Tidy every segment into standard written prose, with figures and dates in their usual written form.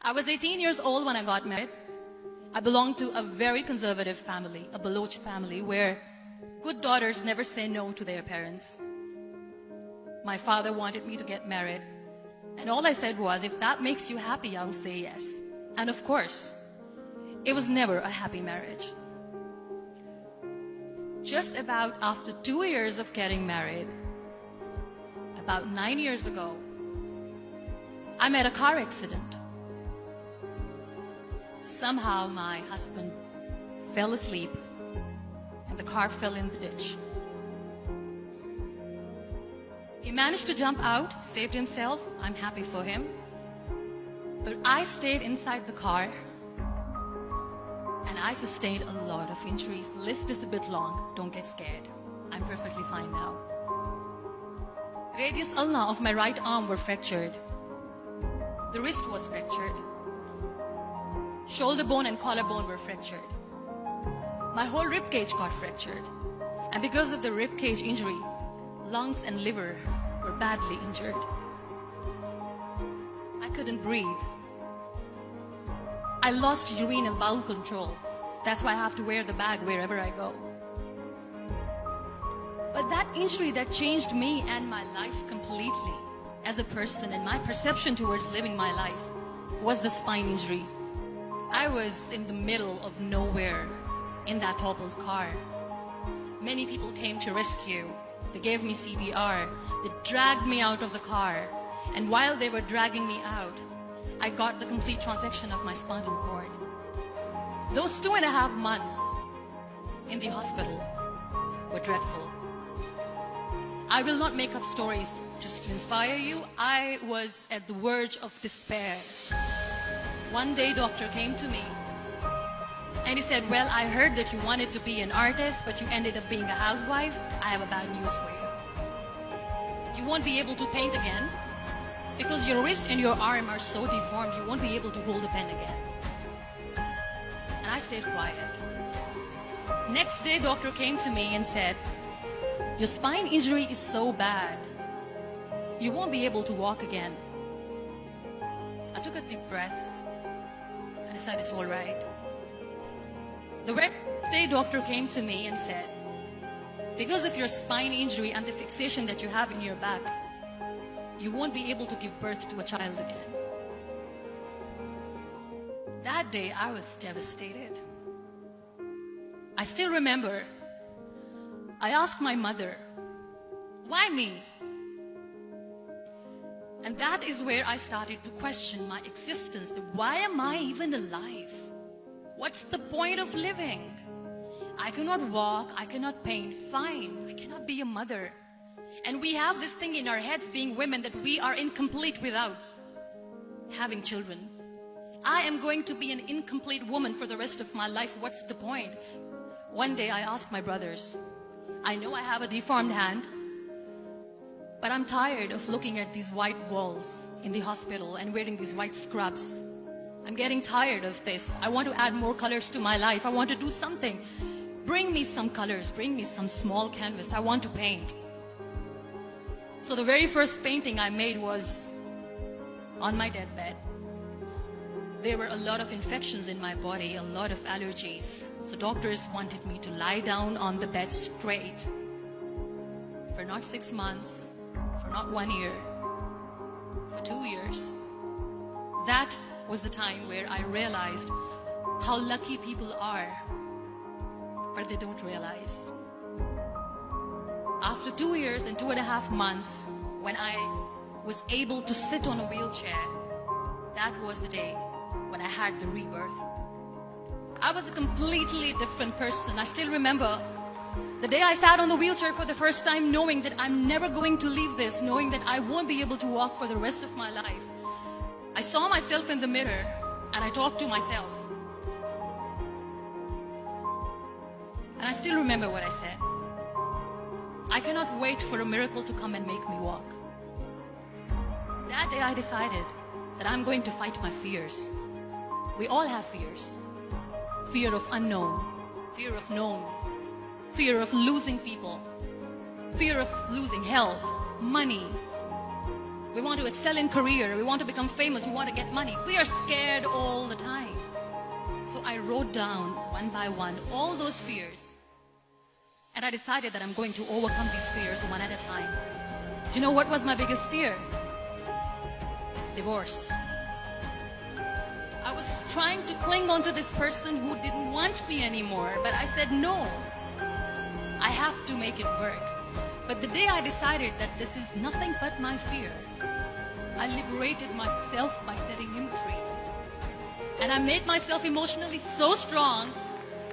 I was 18 years old when I got married. I belonged to a very conservative family, a Baloch family, where good daughters never say no to their parents. My father wanted me to get married, and all I said was, if that makes you happy, I'll say yes. And of course, it was never a happy marriage. Just about after 2 years of getting married, about 9 years ago, I met a car accident. Somehow my husband fell asleep and the car fell in the ditch. He managed to jump out, saved himself. I'm happy for him. But I stayed inside the car and I sustained a lot of injuries. The list is a bit long. Don't get scared. I'm perfectly fine now. Radius ulna of my right arm were fractured. The wrist was fractured. Shoulder bone and collarbone were fractured. My whole rib cage got fractured. And because of the rib cage injury, lungs and liver were badly injured. I couldn't breathe. I lost urine and bowel control. That's why I have to wear the bag wherever I go. But that injury that changed me and my life completely as a person and my perception towards living my life was the spine injury. I was in the middle of nowhere in that toppled car. Many people came to rescue. They gave me CPR. They dragged me out of the car. And while they were dragging me out, I got the complete transection of my spinal cord. Those 2.5 months in the hospital were dreadful. I will not make up stories just to inspire you. I was at the verge of despair. One day, doctor came to me and he said, well, I heard that you wanted to be an artist, but you ended up being a housewife. I have a bad news for you. You won't be able to paint again because your wrist and your arm are so deformed, you won't be able to hold a pen again. And I stayed quiet. Next day, doctor came to me and said, your spine injury is so bad, you won't be able to walk again. I took a deep breath and I said, it's all right. The next day, doctor came to me and said, because of your spine injury and the fixation that you have in your back, you won't be able to give birth to a child again. That day, I was devastated. I still remember, I asked my mother, why me? And that is where I started to question my existence. Why am I even alive? What's the point of living? I cannot walk, I cannot paint, fine, I cannot be a mother. And we have this thing in our heads, being women, that we are incomplete without having children. I am going to be an incomplete woman for the rest of my life. What's the point? One day I asked my brothers, I know I have a deformed hand, but I'm tired of looking at these white walls in the hospital and wearing these white scrubs. I'm getting tired of this. I want to add more colors to my life. I want to do something. Bring me some colors. Bring me some small canvas. I want to paint. So the very first painting I made was on my deathbed. There were a lot of infections in my body, a lot of allergies. So doctors wanted me to lie down on the bed straight for not 6 months, for not 1 year, for 2 years. That was the time where I realized how lucky people are, but they don't realize. After 2 years and 2.5 months, when I was able to sit on a wheelchair, that was the day when I had the rebirth. I was a completely different person. I still remember the day I sat on the wheelchair for the first time, knowing that I'm never going to leave this, knowing that I won't be able to walk for the rest of my life. I saw myself in the mirror and I talked to myself. And I still remember what I said. I cannot wait for a miracle to come and make me walk. That day I decided that I'm going to fight my fears. We all have fears. Fear of unknown, fear of known, fear of losing people, fear of losing health, money, We want to excel in career. We want to become famous. We want to get money. We are scared all the time. So I wrote down one by one all those fears. And I decided that I'm going to overcome these fears one at a time. Do you know what was my biggest fear? Divorce. I was trying to cling on to this person who didn't want me anymore, but I said no. I have to make it work. But the day I decided that this is nothing but my fear, I liberated myself by setting him free. And I made myself emotionally so strong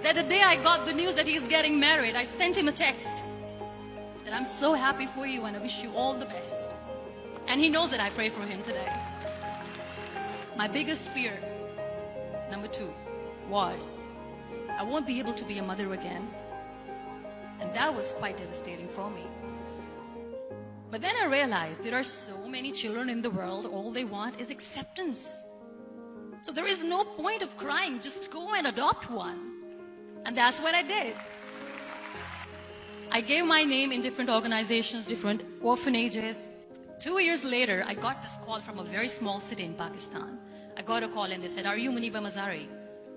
that the day I got the news that he's getting married, I sent him a text that I'm so happy for you and I wish you all the best. And he knows that I pray for him today. My biggest fear, number 2, was I won't be able to be a mother again. And that was quite devastating for me. But then I realized there are so many children in the world, all they want is acceptance. So there is no point of crying, just go and adopt one. And that's what I did. I gave my name in different organizations, different orphanages. 2 years later, I got this call from a very small city in Pakistan. I got a call and they said, "Are you Muniba Mazari?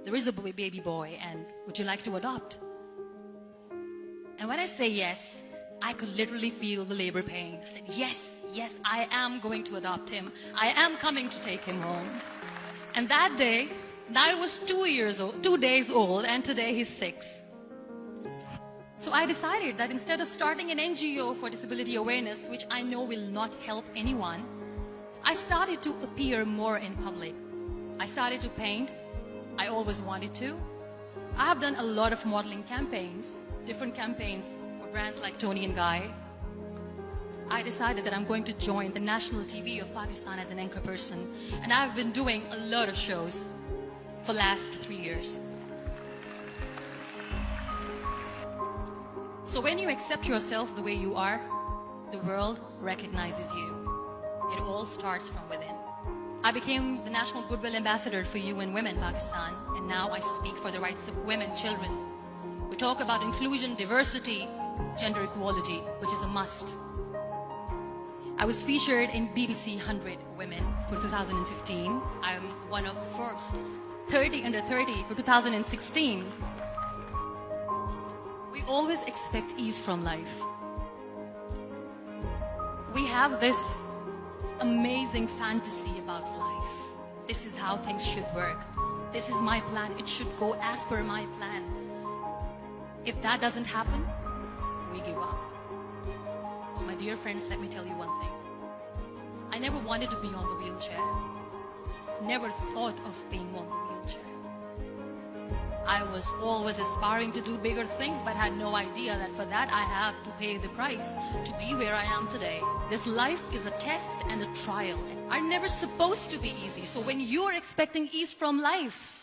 There is a baby boy and would you like to adopt?" And when I say yes, I could literally feel the labor pain. I said, yes, I am going to adopt him. I am coming to take him home. And that day, I was 2 days old, and today he's 6. So I decided that instead of starting an NGO for disability awareness, which I know will not help anyone, I started to appear more in public. I started to paint. I always wanted to. I have done a lot of modeling campaigns, different campaigns for brands like Toni and Guy. I decided that I'm going to join the national TV of Pakistan as an anchor person. And I've been doing a lot of shows for the last 3 years. So when you accept yourself the way you are, the world recognizes you. It all starts from within. I became the National Goodwill Ambassador for UN Women Pakistan, and now I speak for the rights of women, children. We talk about inclusion, diversity, gender equality, which is a must. I was featured in BBC 100 Women for 2015. I'm one of Forbes 30 under 30 for 2016. We always expect ease from life. We have this amazing fantasy about life. This is how things should work. This is my plan. It should go as per my plan. If that doesn't happen, we give up. So my dear friends, let me tell you one thing. I never wanted to be on the wheelchair. Never thought of being on the wheelchair. I was always aspiring to do bigger things, but had no idea that for that I have to pay the price to be where I am today. This life is a test and a trial, and are never supposed to be easy. So when you're expecting ease from life,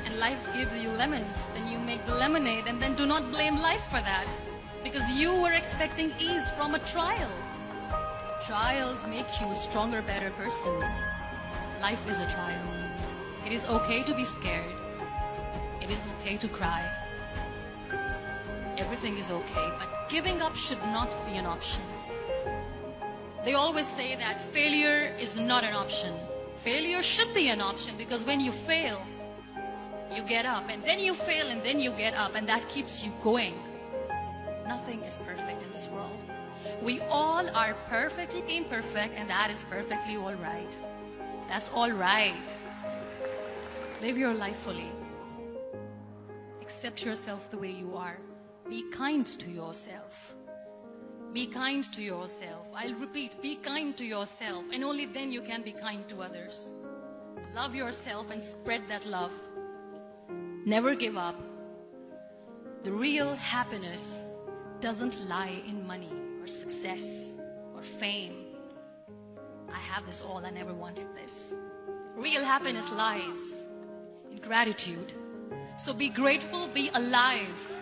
and life gives you lemons, then you make the lemonade, and then do not blame life for that, because you were expecting ease from a trial. Trials make you a stronger, better person. Life is a trial. It is okay to be scared. It is okay to cry. Everything is okay, but giving up should not be an option. They always say that failure is not an option. Failure should be an option, because when you fail, you get up, and then you fail, and then you get up, and that keeps you going. Nothing is perfect in this world. We all are perfectly imperfect, and that is perfectly all right. That's all right. Live your life fully. Accept yourself the way you are. Be kind to yourself. Be kind to yourself. I'll repeat, be kind to yourself, and only then you can be kind to others. Love yourself and spread that love. Never give up. The real happiness doesn't lie in money or success or fame. I have this all, I never wanted this. Real happiness lies in gratitude. So be grateful, be alive,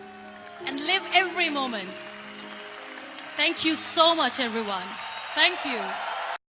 and live every moment. Thank you so much, everyone. Thank you.